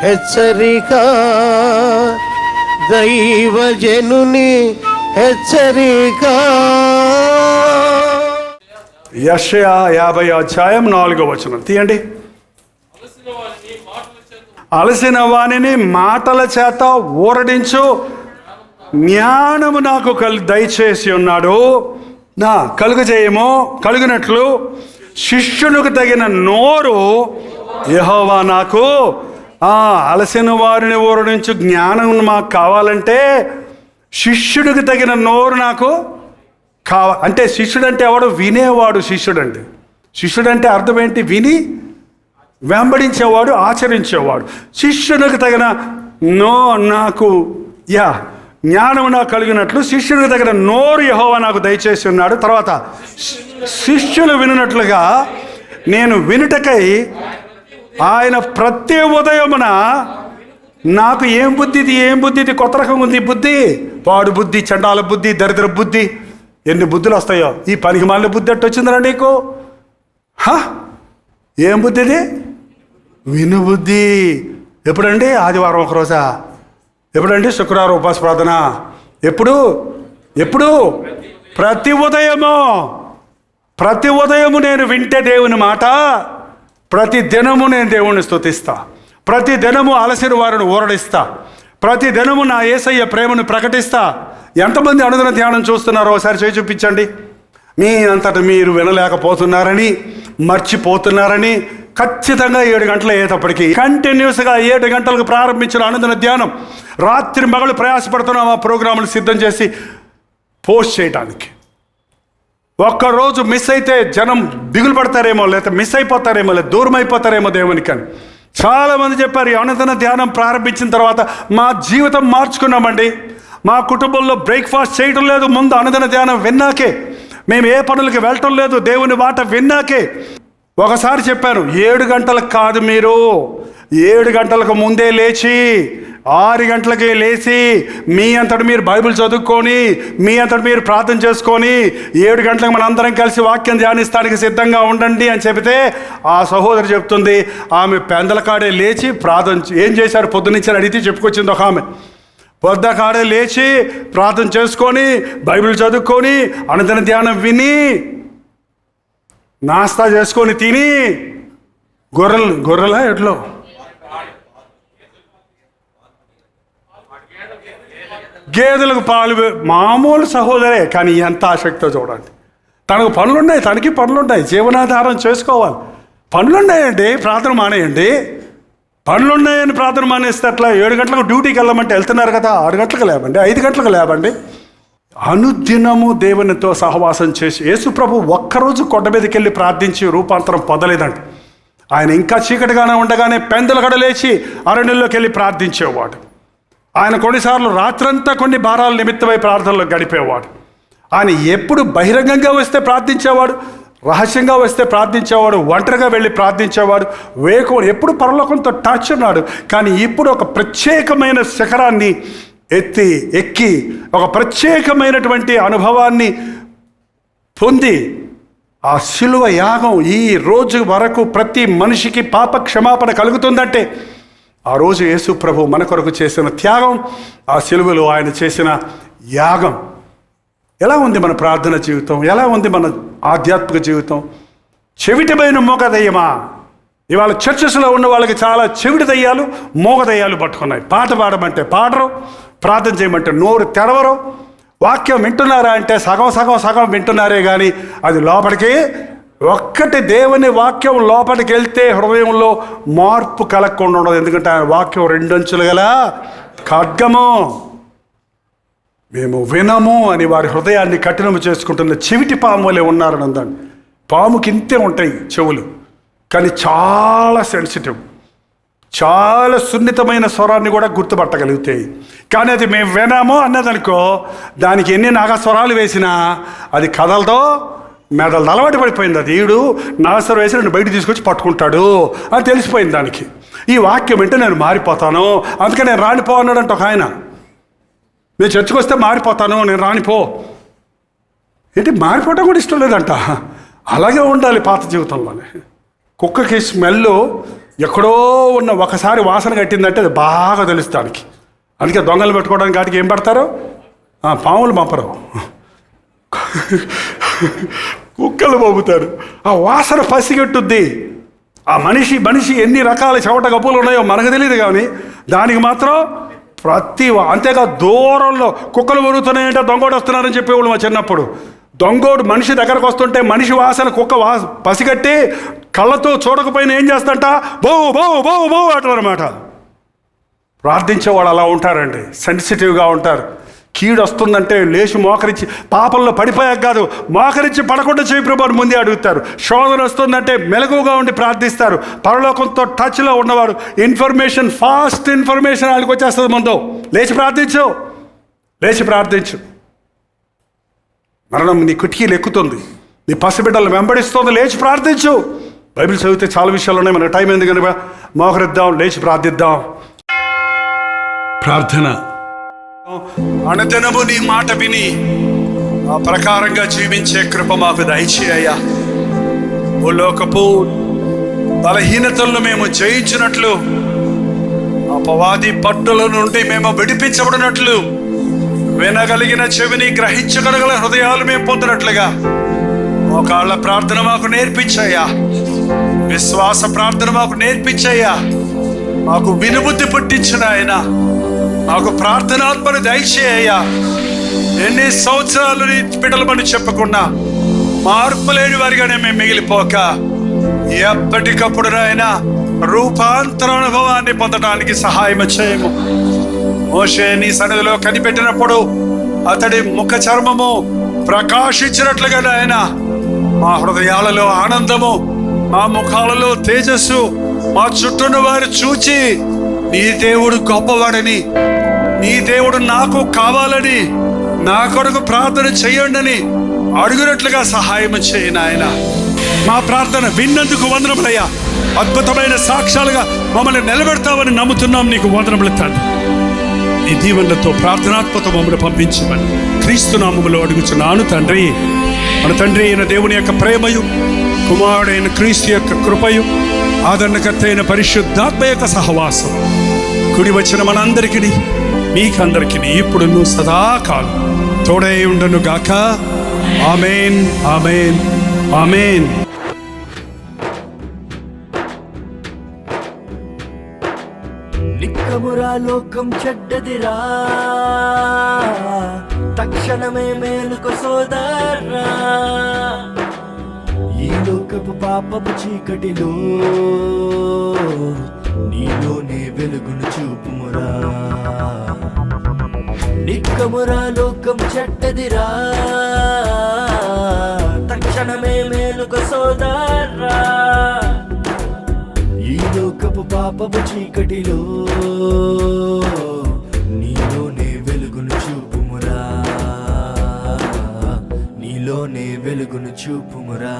హెచ్చరిక, దైవజనుని హెచ్చరిక. యెషయా 50:4 తీయండి. అలసిన వానిని మాటల చేత ఊరడించు జ్ఞానము నాకు దయచేసి ఉన్నాడు. నా కలుగజేయము కలుగునట్లు శిష్యునికి తగిన నోరు యెహోవా నాకు. అలసిన వారిని ఊరడించు జ్ఞానం మాకు కావాలంటే శిష్యుడికి తగిన నోరు నాకు అంటే శిష్యుడు అంటే ఎవడు? వినేవాడు శిష్యుడండి. శిష్యుడు అంటే అర్థం ఏంటి? విని వెంబడించేవాడు, ఆచరించేవాడు. శిష్యునికి తగిన నాకు జ్ఞానం నాకు కలిగినట్లు శిష్యునికి తగిన నోరు యెహోవా నాకు దయచేసి ఉన్నాడు. తర్వాత శిష్యులు వినున్నట్లుగా నేను వినుటకై ఆయన ప్రతి ఉదయమున నాకు ఏం బుద్ధి కొత్త రకం ఉంది బుద్ధి, పాడు బుద్ధి, చండాల బుద్ధి, దరిద్ర బుద్ధి, ఎన్ని బుద్ధులు వస్తాయో. ఈ పనికి మాలిన బుద్ధి ఎట్టు వచ్చిందిరా నీకు? ఏం బుద్ధి ఇది? విను బుద్ధి. ఎప్పుడండి? ఆదివారం ఒకరోజా? ఎప్పుడండి? శుక్రవారం ఉపవాస ప్రార్థన. ఎప్పుడు? ప్రతి ఉదయము నేను వింటే దేవుని మాట, ప్రతి దినము నేను దేవుణ్ణి స్తుతిస్తా, ప్రతి దినము అలసిన వారిని ఊరడిస్తా, ప్రతి దినము నా యేసయ్య ప్రేమను ప్రకటిస్తా. ఎంతమంది అనుదిన ధ్యానం చూస్తున్నారో ఒకసారి చేయి చూపించండి. మీ అంతటా మీరు వినలేకపోతున్నారని, మర్చిపోతున్నారని ఖచ్చితంగా 7 గంటలు అయ్యేటప్పటికి కంటిన్యూస్గా 7 గంటలకు ప్రారంభించిన అనుదిన ధ్యానం రాత్రి మగళ్ళు ప్రయాసపడుతున్నాం ఆ ప్రోగ్రాములు సిద్ధం చేసి పోస్ట్ చేయడానికి. ఒక్కరోజు మిస్ అయితే జనం దిగులు పడతారేమో, లేకపోతే మిస్ అయిపోతారేమో, లేదా దూరం అయిపోతారేమో దేవునికి అని చాలామంది చెప్పారు. ఈ అనుదిన ధ్యానం ప్రారంభించిన తర్వాత మా జీవితం మార్చుకున్నామండి. మా కుటుంబంలో బ్రేక్ఫాస్ట్ చేయడం లేదు, ముందు అనుదిన ధ్యానం విన్నాకే. మేము ఏ పనులకి వెళ్ళటం లేదు, దేవుని మాట విన్నాకే. ఒకసారి చెప్పాను, 7 గంటలకు కాదు, మీరు 7 గంటలకు ముందే లేచి 6 గంటలకే లేచి మీ అంతటి మీరు బైబిల్ చదువుకొని మీ అంతటి మీరు ప్రార్థన చేసుకొని 7 గంటలకు మన అందరం కలిసి వాక్యం ధ్యానిస్తానికి సిద్ధంగా ఉండండి అని చెబితే ఆ సహోదరి చెప్తుంది, ఆమె పెందలకాడే లేచి ప్రార్థన ఏం చేశారు పొద్దునుంచి అడిగితే చెప్పుకొచ్చింది ఒక ఆమె. పొద్దుకాడే లేచి ప్రార్థన చేసుకొని బైబిల్ చదువుకొని అనుదిన ధ్యానం విని నాస్తా చేసుకొని తిని గొర్రెల ఎట్లో గేదెలకు పాలు మామూలు సహోదరే, కానీ ఎంత ఆసక్తితో చూడండి. తనకు పనులున్నాయి, తనకి పనులున్నాయి, జీవనాధారం చేసుకోవాలి. పనులున్నాయండి, ప్రార్థన మానేయండి. పనులున్నాయని ప్రార్థన మానేస్తే అట్లా 7 గంటలకు డ్యూటీకి వెళ్ళమంటే వెళ్తున్నారు కదా, 6 గంటలకు లేవండి, 5 గంటలకు లేవండి. అనుదినము దేవునితో సహవాసం చేసి యేసు ప్రభు ఒక్కరోజు కొండ మీదకి వెళ్ళి ప్రార్థించి రూపాంతరం పొందలేదండి. ఆయన ఇంకా చీకటిగానే ఉండగానే పెందలగడ లేచి అరణ్యంలోకి వెళ్ళి ప్రార్థించేవాడు. ఆయన కొన్నిసార్లు రాత్రంతా కొన్ని భారాల నిమిత్తమై ప్రార్థనలో గడిపేవాడు. ఆయన ఎప్పుడు బహిరంగంగా వస్తే ప్రార్థించేవాడు, రహస్యంగా వస్తే ప్రార్థించేవాడు, ఒంటరిగా వెళ్ళి ప్రార్థించేవాడు. ఎప్పుడు పరలోకంతో టచ్ ఉన్నాడు. కానీ ఇప్పుడు ఒక ప్రత్యేకమైన శిఖరాన్ని ఎక్కి ఒక ప్రత్యేకమైనటువంటి అనుభవాన్ని పొంది ఆ శిలువ యాగం ఈ రోజు వరకు ప్రతి మనిషికి పాప క్షమాపణ కలుగుతుందంటే ఆ రోజు యేసు ప్రభు మన కొరకు చేసిన త్యాగం, ఆ శిలువలో ఆయన చేసిన యాగం. ఎలా ఉంది మన ప్రార్థన జీవితం? ఎలా ఉంది మన ఆధ్యాత్మిక జీవితం? చెవిటిమైన మోగదయ్యమా? ఇవాళ చర్చెస్లో ఉన్న వాళ్ళకి చాలా చెవిటి దయ్యాలు, మోగదయ్యాలు పట్టుకున్నాయి. పాట పాడమంటే పాడరు, ప్రార్థన చేయమంటే నోరు తెరవరు. వాక్యం వింటున్నారా అంటే సగం వింటున్నారే కానీ అది లోపలికి ఒక్కటి దేవుని వాక్యం లోపలికి వెళ్తే హృదయంలో మార్పు కలగకుండా ఉండదు. ఎందుకంటే ఆయన వాక్యం 2 అంచులు గల ఖడ్గము. మేము వినము అని వారి హృదయాన్ని కఠినము చేసుకుంటున్న చెవిటి పాము వలె ఉన్నారని అందండి. పాముకి ఇంతే ఉంటాయి చెవులు, కానీ చాలా సెన్సిటివ్, చాలా సున్నితమైన స్వరాన్ని కూడా గుర్తుపట్టగలుగుతాయి. కానీ అది మేము వినాము అన్నదనుకో, దానికి ఎన్ని నాగస్వరాలు వేసినా అది కదలదో, మెదలు అలవాటు పడిపోయింది. అది ఈడు నాగస్వరం వేసి నన్ను బయట తీసుకొచ్చి పట్టుకుంటాడు అని తెలిసిపోయింది దానికి. ఈ వాక్యం అంటే నేను మారిపోతాను, అందుకే నేను రానిపో అన్నాడంట ఒక ఆయన. నేను చర్చకు వస్తే మారిపోతాను, నేను రానిపో. ఏంటి మారిపోవటం కూడా ఇష్టం లేదంట. అలాగే ఉండాలి పాత జీవితంలోనే. కుక్కకి స్మెల్ ఎక్కడో ఉన్న ఒకసారి వాసన కట్టిందంటే అది బాగా తెలుస్తానికి. అందుకే దొంగలు పెట్టుకోవడానికి వాటికి ఏం పడతారు? పాములు పంపరు, కుక్కలు పంపుతారు. ఆ వాసన పసిగట్టుద్ది. ఆ మనిషి ఎన్ని రకాల చెవట గప్పులు ఉన్నాయో మనకు తెలియదు, కానీ దానికి మాత్రం అంతేగా దూరంలో కుక్కలు పెరుగుతున్నాయంటే దొంగోడు వస్తున్నారని చెప్పేవాళ్ళు మా చిన్నప్పుడు. దొంగోడు మనిషి దగ్గరకు వస్తుంటే మనిషి వాసన కుక్క పసిగట్టి కళ్ళతో చూడకపోయినా ఏం చేస్తంట, బో బో బో బో అంటారనమాట. ప్రార్థించేవాళ్ళు అలా ఉంటారండి, సెన్సిటివ్గా ఉంటారు. కీడు వస్తుందంటే లేచి మోకరించి, పాపంలో పడిపోయాక కాదు, మోకరించి పడకుండా చేయి ప్రభు అని ముందే అడుగుతారు. శోధన వస్తుందంటే మెలకువగా ఉండి ప్రార్థిస్తారు. పరలోకంతో టచ్లో ఉన్నవారు ఫాస్ట్ ఇన్ఫర్మేషన్ వాళ్ళకి వచ్చేస్తుంది. ముందు లేచి ప్రార్థించు. మరణం నీ కిటికీలు ఎక్కుతుంది, నీ పసిబిడ్డలు వెంబడిస్తుంది. లేచి ప్రార్థించు. బైబిల్ చదివితే చాలా విషయాలు ఉన్నాయి, మనకు టైం ఎందుకని మోకరిద్దాం, లేచి ప్రార్థిద్దాం. ప్రార్థన. అనుదినము నీ మాట విని ఆ ప్రకారంగా జీవించే కృప మాకు దయచేయ్యా. భూలోకపు బలహీనతలను మేము జయించినట్లు, అపవాది పట్టుల నుండి మేము విడిపించబడినట్లు, వినగలిగిన చెవిని గ్రహించగలగల హృదయాలు మేము పొందినట్లుగా మోకాళ్ళ ప్రార్థన మాకు నేర్పించయ్యా. విశ్వాస ప్రార్థన మాకు నేర్పించయ్యా. మాకు వినుబుద్ధి పుట్టించిన ఆయన మాకు ప్రార్థనాత్మను దయచేయ్యా. ఎన్ని సంవత్సరాలు నీ బిడ్డలమని చెప్పకుండా మార్పు లేని వారిగానే మేము మిగిలిపోక ఎప్పటికప్పుడు నాయన రూపాంతర అనుభవాన్ని పొందడానికి సహాయం చేయము. మోషే నీ సన్నిధిలో కనిపెట్టినప్పుడు అతడి ముఖ చర్మము ప్రకాశించినట్లుగా నాయన మా హృదయాలలో ఆనందము, మా ముఖాలలో తేజస్సు, మా చుట్టూన్న వారు చూచి నీ దేవుడు గొప్పవాడని, నీ దేవుడు నాకు కావాలని, నా కొరకు ప్రార్థన చేయండి అడుగునట్లుగా సహాయం చేయి నాయన. మా ప్రార్థన విన్నందుకు వందనములయ్యా. అద్భుతమైన సాక్ష్యాలుగా మమ్మల్ని నిలబెడతామని నమ్ముతున్నాం. నీకు వందనములు తండ్రి. ఈ దీవెనలతో ప్రార్థనాత్మక మమ్మల్ని పంపించమని క్రీస్తు నామములో అడుగుచున్నాను తండ్రి. మన తండ్రి అయిన దేవుని యొక్క ప్రేమయు, కుమారుడైన క్రీస్తు యొక్క కృపయు, ఆదరణకర్త అయిన పరిశుద్ధాత్మ యొక్క సహవాసం కుడి వచ్చిన మనందరికీ, మీకందరికీ ఇప్పుడు సదాకాలం తోడై ఉండను గాక. ఆమేన్, ఆమేన్, ఆమేన్. నిక్కమురా లోకం చెడ్డదిరా, తక్షణమే మేలుకు సోదరా. ఈ లోకపు పాపపు చీకటిలో నీలోనే వెలుగును చూపుమురా. నిక్కమురా లోకం చెడ్డదిరా, తక్షణమే మేలుకు సోదరా. ఈ లోకపు పాపపు చీకటిలో నీలోనే వెలుగును చూపుమురా. నీలోనే వెలుగును చూపుమురా.